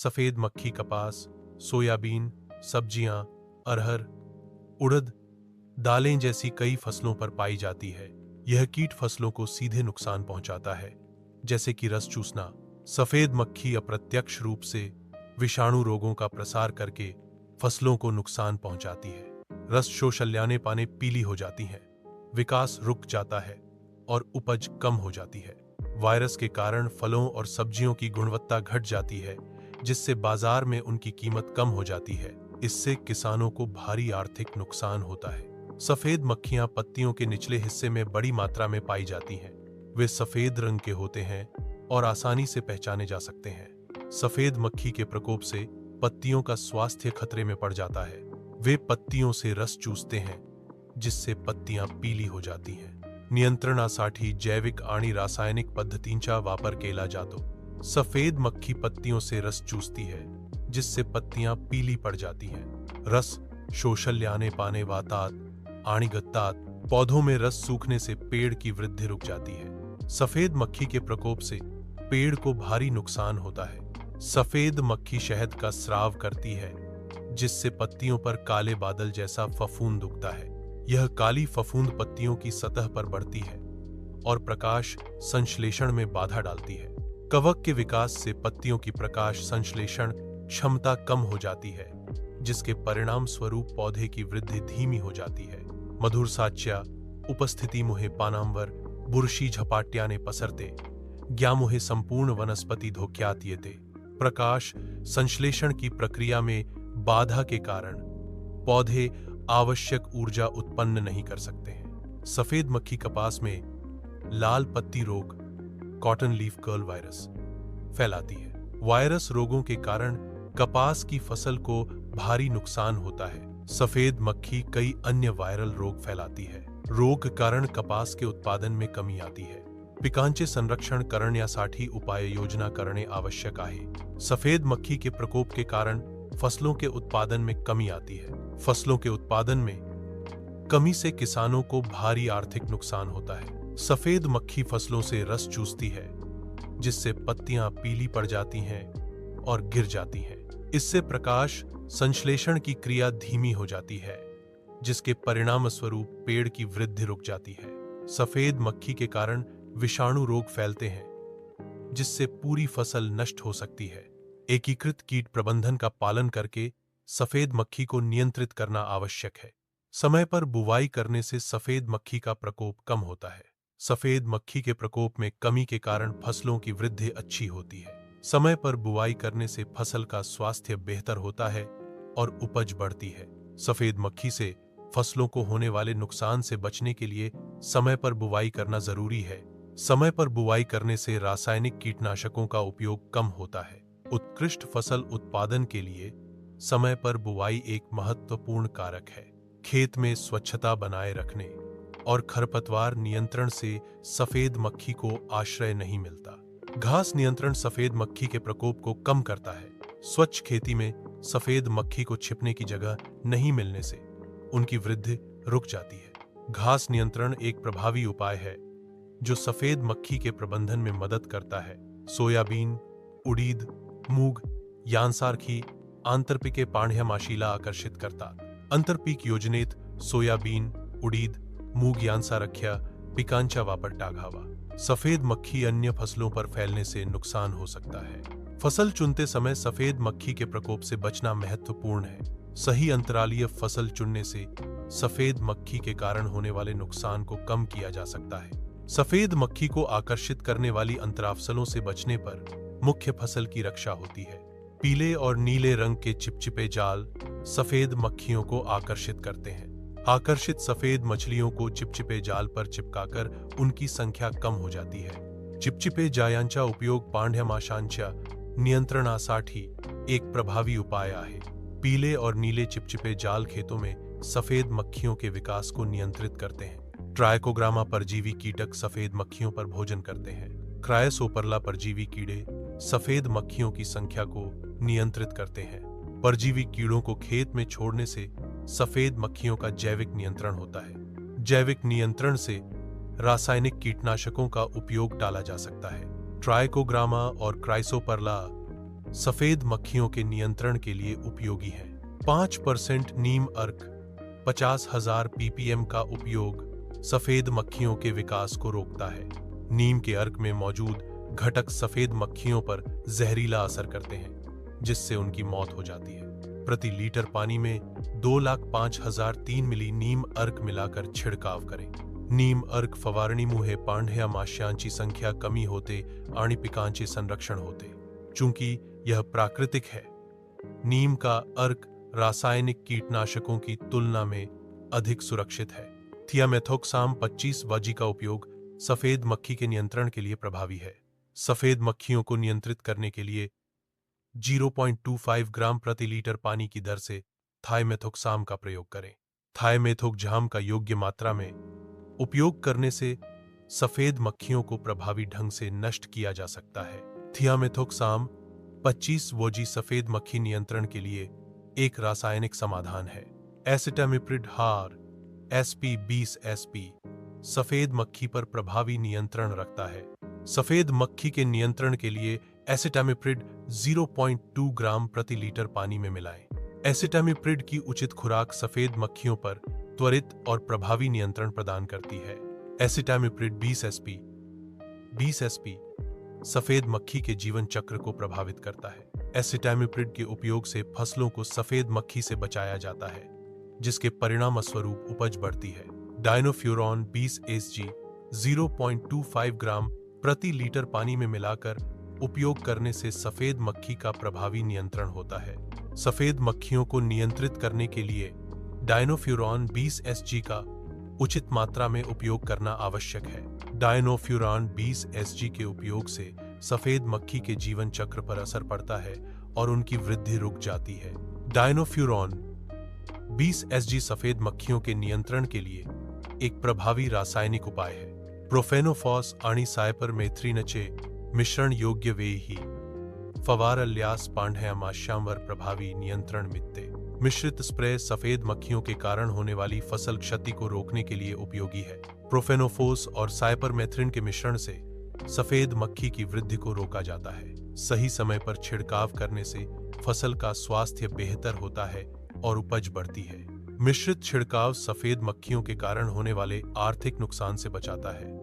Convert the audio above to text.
सफेद मक्खी कपास, सोयाबीन, सब्जियां, अरहर, उड़द, दालें जैसी कई फसलों पर पाई जाती है। यह कीट फसलों को सीधे नुकसान पहुंचाता है, जैसे कि रस चूसना। सफेद मक्खी अप्रत्यक्ष रूप से विषाणु रोगों का प्रसार करके फसलों को नुकसान पहुंचाती है। रस शोषल्याने पाने पीली हो जाती हैं, विकास रुक जाता है और उपज कम हो जाती है। वायरस के कारण फलों और सब्जियों की गुणवत्ता घट जाती है, जिससे बाजार में उनकी कीमत कम हो जाती है। इससे किसानों को भारी आर्थिक नुकसान होता है। सफेद मक्खियां पत्तियों के निचले हिस्से में बड़ी मात्रा में पाई जाती हैं। वे सफेद रंग के होते हैं और आसानी से पहचाने जा सकते हैं। सफेद मक्खी के प्रकोप से पत्तियों का स्वास्थ्य खतरे में पड़ जाता है। वे पत्तियों से रस चूसते हैं, जिससे पत्तियां पीली हो जाती हैं। नियंत्रणासाठी जैविक आणि रासायनिक पद्धतींचा वापर केला जातो। सफेद मक्खी पत्तियों से रस चूसती है, जिससे पत्तियां पीली पड़ जाती हैं। रस शोषल्याने पाने वातात आणि गत्तात। पौधों में रस सूखने से पेड़ की वृद्धि रुक जाती है। सफेद मक्खी के प्रकोप से पेड़ को भारी नुकसान होता है। सफेद मक्खी शहद का स्राव करती है, जिससे पत्तियों पर काले बादल जैसा फफूंद उगता है। यह काली फफूंद पत्तियों की सतह पर बढ़ती है और प्रकाश संश्लेषण में बाधा डालती है। कवक के विकास से पत्तियों की प्रकाश संश्लेषण क्षमता कम हो जाती है, जिसके परिणाम स्वरूप पौधे की वृद्धि धीमी हो जाती है। मधुर साच्या उपस्थितीमुळे पानांवर बुरशी झपाट्याने पसरते, ज्यामुळे संपूर्ण वनस्पती धोक्यात येते। प्रकाश संश्लेषण की प्रक्रिया में बाधा के कारण पौधे आवश्यक ऊर्जा उत्पन्न नहीं कर सकते हैं। सफेद मक्खी कपास में लाल पत्ती रोग, कॉटन लीफ कर्ल वायरस फैलाती है। वायरस रोगों के कारण कपास की फसल को भारी नुकसान होता है। सफेद मक्खी कई अन्य वायरल रोग फैलाती है। रोग कारण कपास के उत्पादन में कमी आती है। पिकांचे संरक्षण करण्यासाठी उपाययोजना करणे आवश्यक आहे। सफेद मक्खी के प्रकोप के कारण फसलों के उत्पादन में कमी आती है। फसलों के उत्पादन में कमी से किसानों को भारी आर्थिक नुकसान होता है। सफेद मक्खी फसलों से रस चूसती है, जिससे पत्तियां पीली पड़ जाती हैं और गिर जाती हैं। इससे प्रकाश संश्लेषण की क्रिया धीमी हो जाती है, जिसके परिणाम स्वरूप पेड़ की वृद्धि रुक जाती है। सफेद मक्खी के कारण विषाणु रोग फैलते हैं, जिससे पूरी फसल नष्ट हो सकती है। एकीकृत कीट प्रबंधन का पालन करके सफेद मक्खी को नियंत्रित करना आवश्यक है। समय पर बुवाई करने से सफेद मक्खी का प्रकोप कम होता है। सफेद मक्खी के प्रकोप में कमी के कारण फसलों की वृद्धि अच्छी होती है। समय पर बुवाई करने से फसल का स्वास्थ्य बेहतर होता है और उपज बढ़ती है। सफेद मक्खी से फसलों को होने वाले नुकसान से बचने के लिए समय पर बुवाई करना जरूरी है। समय पर बुवाई करने से रासायनिक कीटनाशकों का उपयोग कम होता है। उत्कृष्ट फसल उत्पादन के लिए समय पर बुवाई एक महत्वपूर्ण कारक है। खेत में स्वच्छता बनाए रखने और खरपतवार नियंत्रण से सफेद मक्खी को आश्रय नहीं मिलता। घास नियंत्रण सफेद मक्खी के प्रकोप को कम करता है। स्वच्छ खेती में सफेद मक्खी को छिपने की जगह नहीं मिलने से उनकी वृद्धि रुक जाती है। घास नियंत्रण एक प्रभावी उपाय है जो सफेद मक्खी के प्रबंधन में मदद करता है। सोयाबीन, उड़ीद, मूग यांसारखी आंतरपिके पांढऱ्या माशीला आकर्षित करतात। आंतरपीक योजनेत सोयाबीन, उड़ीद, मूग यांसारख्या पिकांचा वापर टाळावा। सफेद मक्खी अन्य फसलों पर फैलने से नुकसान हो सकता है। फसल चुनते समय सफेद मक्खी के प्रकोप से बचना महत्वपूर्ण है। सही अंतरालीय फसल चुनने से सफेद मक्खी के कारण होने वाले नुकसान को कम किया जा सकता है। सफेद मक्खी को आकर्षित करने वाली अंतराफसलों से बचने पर मुख्य फसल की रक्षा होती है। पीले और नीले रंग के चिपचिपे जाल सफेद मक्खियों को आकर्षित करते हैं। आकर्षित सफेद मछलियों को चिपचिपे जाल पर चिपकाकर उनकी संख्या कम हो जाती है। चिपचिपे जाळ्यांचा उपयोग पांढऱ्या माशांच्या नियंत्रणासाठी एक प्रभावी उपाय आहे। पीले और नीले चिपचिपे जाल खेतों में सफेद मक्खियों के विकास को नियंत्रित करते हैं। ट्राइकोग्रामा परजीवी कीटक सफेद मक्खियों पर भोजन करते हैं। क्रायोसोपर्ला परजीवी कीड़े सफेद मक्खियों की संख्या को नियंत्रित करते हैं। परजीवी कीड़ों को खेत में छोड़ने से सफेद मक्खियों का जैविक नियंत्रण होता है। जैविक नियंत्रण से रासायनिक कीटनाशकों का उपयोग टाला जा सकता है। ट्राइकोग्रामा और क्राइसोपर्ला सफेद मक्खियों के नियंत्रण के लिए उपयोगी है। 5% नीम अर्क 50,000 ppm का उपयोग सफेद मक्खियों के विकास को रोकता है। नीम के अर्क में मौजूद घटक सफेद मक्खियों पर जहरीला असर करते हैं, जिससे उनकी मौत हो जाती है। प्रति लीटर पानी में 2,05,003 मिली नीम अर्क मिलाकर छिड़काव करें। नीम अर्क फवारणी मुहे पांढ्या माश्यांची संख्या कमी होते आणि पिकांचे संरक्षण होते। चूंकि यह प्राकृतिक है, नीम का अर्क रासायनिक कीटनाशकों की तुलना में अधिक सुरक्षित है। थियामेथोक्साम 25 वजी का उपयोग सफेद मक्खी के नियंत्रण के लिए प्रभावी है। सफेद मक्खियों को नियंत्रित करने के लिए 0.25 ग्राम प्रति लीटर पानी की दर से थाइमेथोक्साम का प्रयोग करें। थाइमेथोक्साम का योग्य मात्रा में उपयोग करने से सफेद मक्खियों को प्रभावी ढंग से नष्ट किया जा सकता है। थियामेथोक्साम 25 वजी सफेद मक्खी नियंत्रण के लिए एक रासायनिक समाधान है। एसिटामिप्रिड हार SP20SP सफेद मक्खी पर प्रभावी नियंत्रण रखता है। सफेद मक्खी के नियंत्रण के लिए एसिटामिप्रिड 0.2 ग्राम प्रति लीटर पानी में मिलाएं। एसिटामिप्रिड की उचित खुराक सफेद मक्खियों पर त्वरित और प्रभावी नियंत्रण प्रदान करती है। एसिटामिप्रिड 20SP सफेद मक्खी के जीवन चक्र को प्रभावित करता है। एसिटामिप्रिड के उपयोग से फसलों को सफेद मक्खी से बचाया जाता है, जिसके परिणामस्वरूप उपज बढ़ती है। डायनोफ्यूरॉन 20 SG 0.25 ग्राम प्रति लीटर पानी में मिलाकर उपयोग करने से सफेद मक्खी का प्रभावी नियंत्रण होता है। सफेद मक्खियों को नियंत्रित करने के लिए डायनोफ्यूरॉन 20 SG का उचित मात्रा में उपयोग करना आवश्यक है। डायनोफ्यूरॉन 20 SG के उपयोग से सफेद मक्खी के जीवन चक्र पर असर पड़ता है और उनकी वृद्धि रुक जाती है। डायनोफ्यूरॉन 20 SG सफेद मक्खियों के नियंत्रण के लिए एक प्रभावी रासायनिक उपाय है। प्रोफेनोफॉस आणि सायपरमेथ्रिनचे मिश्रण योग्य वेही फवारल्यास पांढ्या माश्यांवर प्रभावी नियंत्रण मिळते। मिश्रित स्प्रे सफेद मक्खियों के कारण होने वाली फसल क्षति को रोकने के लिए उपयोगी है। प्रोफेनोफोस और साइपरमेथ्रिन के मिश्रण से सफेद मक्खी की वृद्धि को रोका जाता है। सही समय पर छिड़काव करने से फसल का स्वास्थ्य बेहतर होता है और उपज बढ़ती है। मिश्रित छिड़काव सफेद मक्खियों के कारण होने वाले आर्थिक नुकसान से बचाता है।